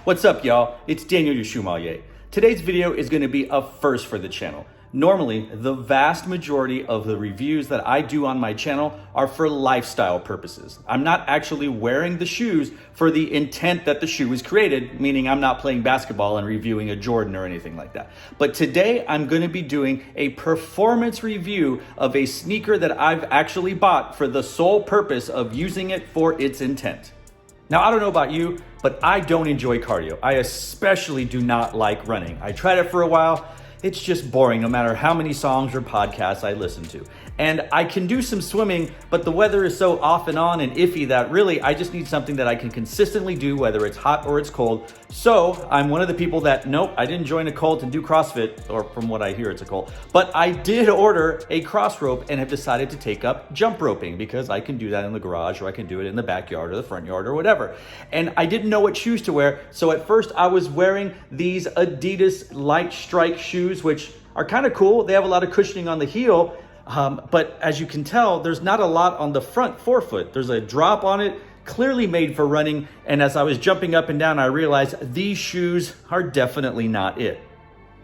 What's up, y'all? It's Daniel, your Shoemmelier. Today's video is going to be a first for the channel. Normally, the vast majority of the reviews that I do on my channel are for lifestyle purposes. I'm not actually wearing the shoes for the intent that the shoe was created, meaning I'm not playing basketball and reviewing a Jordan or anything like that. But today, I'm going to be doing a performance review of a sneaker that I've actually bought for the sole purpose of using it for its intent. Now, I don't know about you, but I don't enjoy cardio. I especially do not like running. I tried it for a while. It's just boring no matter how many songs or podcasts I listen to. And I can do some swimming, but the weather is so off and on and iffy that really I just need something that I can consistently do whether it's hot or it's cold. So I'm one of the people that, nope, I didn't join a cult and do CrossFit, or from what I hear it's a cult, but I did order a Crossrope and have decided to take up jump roping because I can do that in the garage or I can do it in the backyard or the front yard or whatever. And I didn't know what shoes to wear, so at first I was wearing these Adidas Light Strike shoes, which are kind of cool. They have a lot of cushioning on the heel, but as you can tell, there's not a lot on the front forefoot. There's a drop on it, clearly made for running, and as I was jumping up and down, I realized these shoes are definitely not it.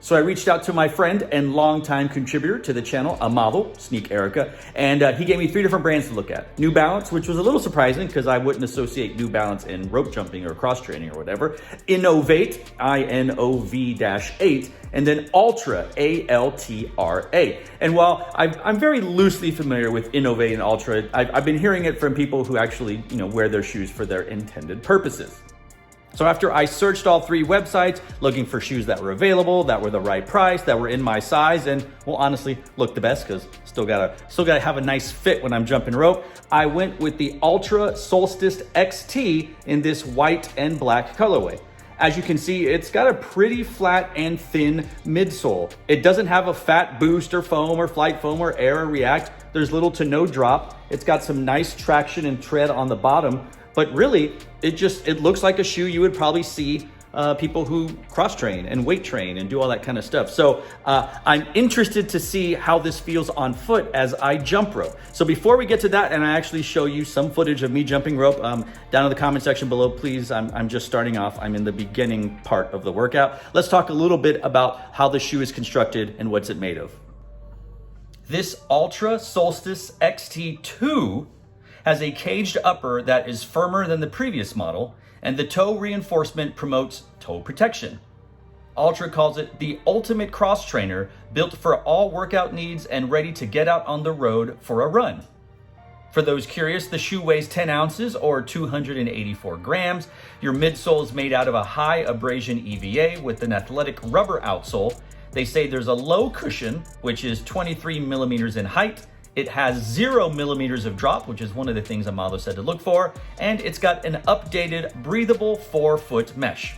So I reached out to my friend and longtime contributor to the channel, a model, Sneak Erica, and he gave me 3 different brands to look at. New Balance, which was a little surprising because I wouldn't associate New Balance in rope jumping or cross training or whatever. Innovate, INOV-8, and then Altra, ALTRA. And while I'm very loosely familiar with Innovate and Altra, I've been hearing it from people who actually, wear their shoes for their intended purposes. So after I searched all 3 websites, looking for shoes that were available, that were the right price, that were in my size, and well, honestly, look the best because still gotta have a nice fit when I'm jumping rope, I went with the Altra Solstice XT in this white and black colorway. As you can see, it's got a pretty flat and thin midsole. It doesn't have a fat boost or foam or flight foam or air or react. There's little to no drop. It's got some nice traction and tread on the bottom. But really, it looks like a shoe you would probably see people who cross train and weight train and do all that kind of stuff. So I'm interested to see how this feels on foot as I jump rope. So before we get to that, and I actually show you some footage of me jumping rope, down in the comment section below, please. I'm just starting off. I'm in the beginning part of the workout. Let's talk a little bit about how the shoe is constructed and what's it made of. This Altra Solstice XT2 has a caged upper that is firmer than the previous model, and the toe reinforcement promotes toe protection. Altra calls it the ultimate cross trainer, built for all workout needs and ready to get out on the road for a run. For those curious, the shoe weighs 10 ounces or 284 grams. Your midsole is made out of a high abrasion EVA with an athletic rubber outsole. They say there's a low cushion, which is 23 millimeters in height. It has 0 millimeters of drop, which is one of the things Amado said to look for, and it's got an updated breathable 4-foot mesh.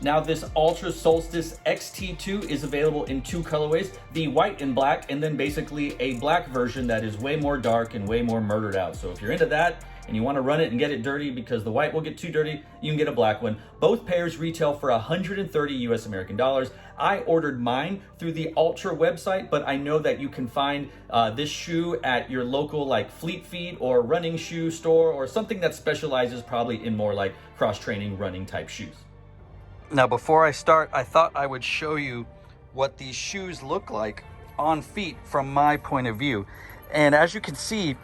Now this Altra Solstice XT2 is available in 2 colorways, the white and black, and then basically a black version that is way more dark and way more murdered out. So if you're into that and you want to run it and get it dirty because the white will get too dirty, you can get a black one. Both pairs retail for 130 US American dollars. I ordered mine through the Altra website, but I know that you can find this shoe at your local like Fleet Feet or running shoe store or something that specializes probably in more like cross training running type shoes. Now before I start, I thought I would show you what these shoes look like on feet from my point of view. And as you can see,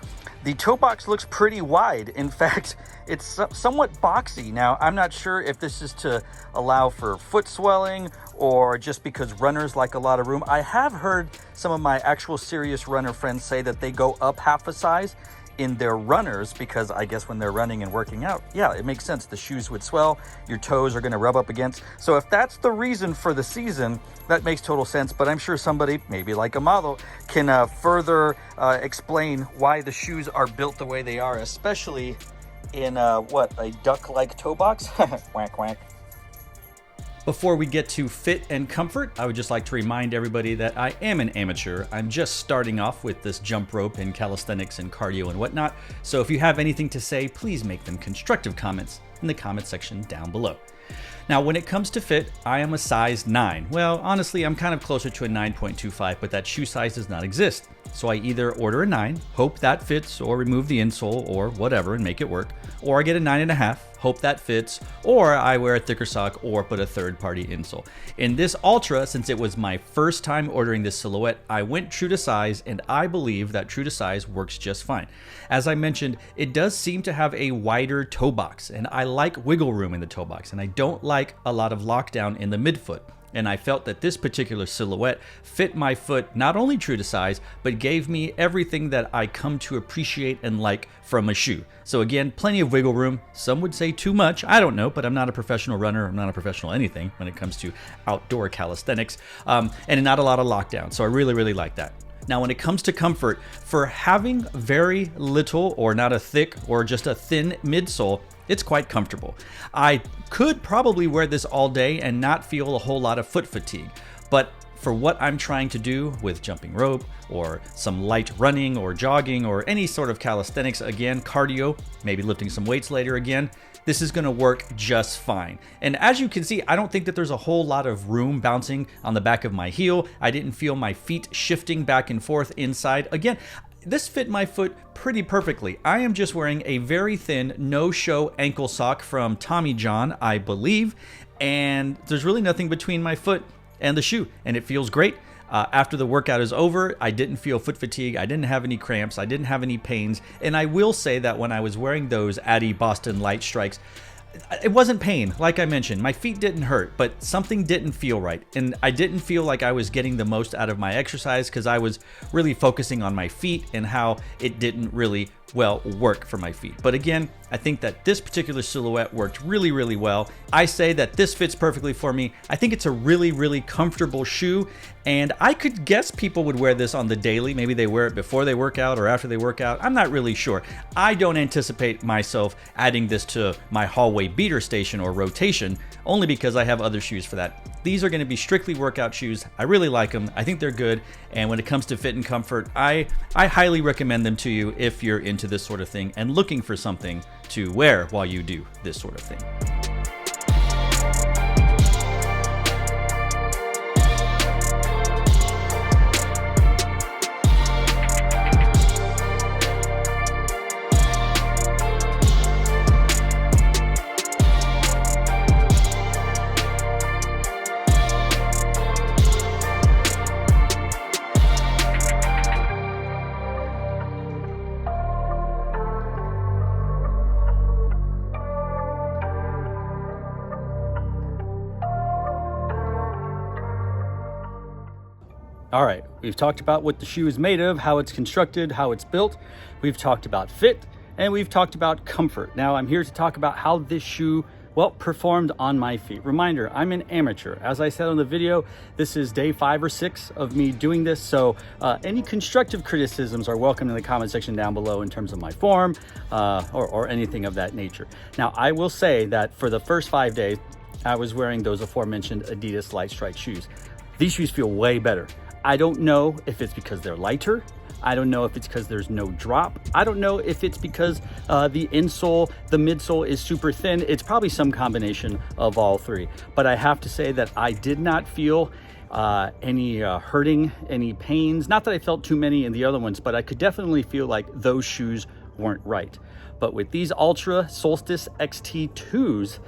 the toe box looks pretty wide. In fact, it's somewhat boxy. Now, I'm not sure if this is to allow for foot swelling or just because runners like a lot of room. I have heard some of my actual serious runner friends say that they go up half a size in their runners because I guess when they're running and working out, yeah, it makes sense. The shoes would swell, your toes are gonna rub up against. So if that's the reason for the season, that makes total sense, but I'm sure somebody, maybe like a model, can further explain why the shoes are built the way they are, especially in a duck-like toe box? Whack, whack. Before we get to fit and comfort, I would just like to remind everybody that I am an amateur. I'm just starting off with this jump rope and calisthenics and cardio and whatnot. So if you have anything to say, please make them constructive comments in the comment section down below. Now, when it comes to fit, I am a size 9. Well, honestly, I'm kind of closer to a 9.25, but that shoe size does not exist. So I either order a 9, hope that fits, or remove the insole or whatever and make it work, or I get a 9.5, hope that fits, or I wear a thicker sock or put a third-party insole. In this Altra, since it was my first time ordering this silhouette, I went true to size, and I believe that true to size works just fine. As I mentioned, it does seem to have a wider toe box, and I like wiggle room in the toe box, and I don't like a lot of lockdown in the midfoot. And I felt that this particular silhouette fit my foot not only true to size, but gave me everything that I come to appreciate and like from a shoe. So again, plenty of wiggle room. Some would say too much. I don't know, but I'm not a professional runner. I'm not a professional anything when it comes to outdoor calisthenics, and not a lot of lockdown. So I really, really like that. Now, when it comes to comfort, for having very little or not a thick or just a thin midsole, it's quite comfortable. I could probably wear this all day and not feel a whole lot of foot fatigue, but for what I'm trying to do with jumping rope or some light running or jogging or any sort of calisthenics, again, cardio, maybe lifting some weights later again, this is gonna work just fine. And as you can see, I don't think that there's a whole lot of room bouncing on the back of my heel. I didn't feel my feet shifting back and forth inside. Again, this fit my foot pretty perfectly. I am just wearing a very thin no-show ankle sock from Tommy John, I believe, and there's really nothing between my foot and the shoe, and it feels great. After the workout is over, I didn't feel foot fatigue, I didn't have any cramps, I didn't have any pains, and I will say that when I was wearing those Addy Boston Light Strikes, it wasn't pain, like I mentioned. My feet didn't hurt, but something didn't feel right. And I didn't feel like I was getting the most out of my exercise because I was really focusing on my feet and how it didn't really, well, work for my feet. But again, I think that this particular silhouette worked really, really well. I say that this fits perfectly for me. I think it's a really, really comfortable shoe, and I could guess people would wear this on the daily. Maybe they wear it before they work out or after they work out. I'm not really sure. I don't anticipate myself adding this to my hallway beater station or rotation, only because I have other shoes for that. These are going to be strictly workout shoes. I really like them. I think they're good. And when it comes to fit and comfort, I highly recommend them to you if you're into this sort of thing and looking for something to wear while you do this sort of thing. All right, we've talked about what the shoe is made of, how it's constructed, how it's built. We've talked about fit, and we've talked about comfort. Now I'm here to talk about how this shoe, well, performed on my feet. Reminder, I'm an amateur. As I said on the video, this is day 5 or 6 of me doing this, so any constructive criticisms are welcome in the comment section down below in terms of my form or anything of that nature. Now, I will say that for the first 5 days, I was wearing those aforementioned Adidas Light Strike shoes. These shoes feel way better. I don't know if it's because they're lighter. I don't know if it's because there's no drop. I don't know if it's because the insole, the midsole is super thin. It's probably some combination of all three. But I have to say that I did not feel any hurting, any pains. Not that I felt too many in the other ones, but I could definitely feel like those shoes weren't right. But with these Altra Solstice XT 2s,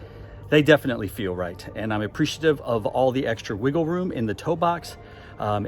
they definitely feel right. And I'm appreciative of all the extra wiggle room in the toe box.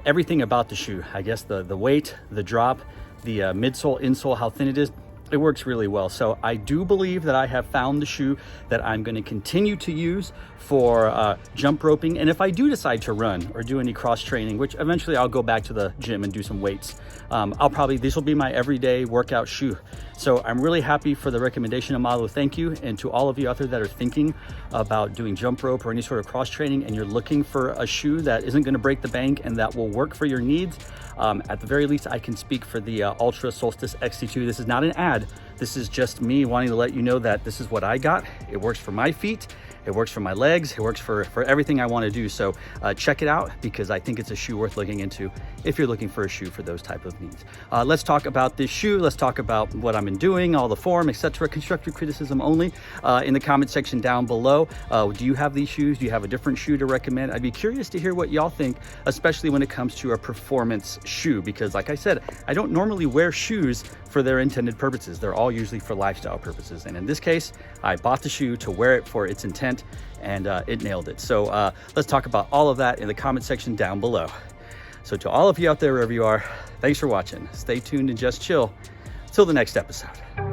Everything about the shoe, I guess the weight, the drop, the midsole, insole, how thin it is, it works really well. So I do believe that I have found the shoe that I'm going to continue to use for jump roping. And if I do decide to run or do any cross training, which eventually I'll go back to the gym and do some weights, this will be my everyday workout shoe. So I'm really happy for the recommendation, Amalo. Thank you. And to all of you out there that are thinking about doing jump rope or any sort of cross training, and you're looking for a shoe that isn't going to break the bank and that will work for your needs, at the very least, I can speak for the Altra Solstice XT2. This is not an ad. This is just me wanting to let you know that this is what I got. It works for my feet, it works for my legs, it works for everything I want to do. So check it out, because I think it's a shoe worth looking into if you're looking for a shoe for those type of needs. Let's talk about this shoe. Let's talk about what I've been doing, all the form, etc. Constructive criticism only in the comment section down below. Do you have these shoes? Do you have a different shoe to recommend? I'd be curious to hear what y'all think, especially when it comes to a performance shoe, because like I said, I don't normally wear shoes for their intended purposes. They're all usually for lifestyle purposes. And in this case, I bought the shoe to wear it for its intent, and it nailed it. So let's talk about all of that in the comment section down below. So to all of you out there, wherever you are, thanks for watching. Stay tuned and just chill till the next episode.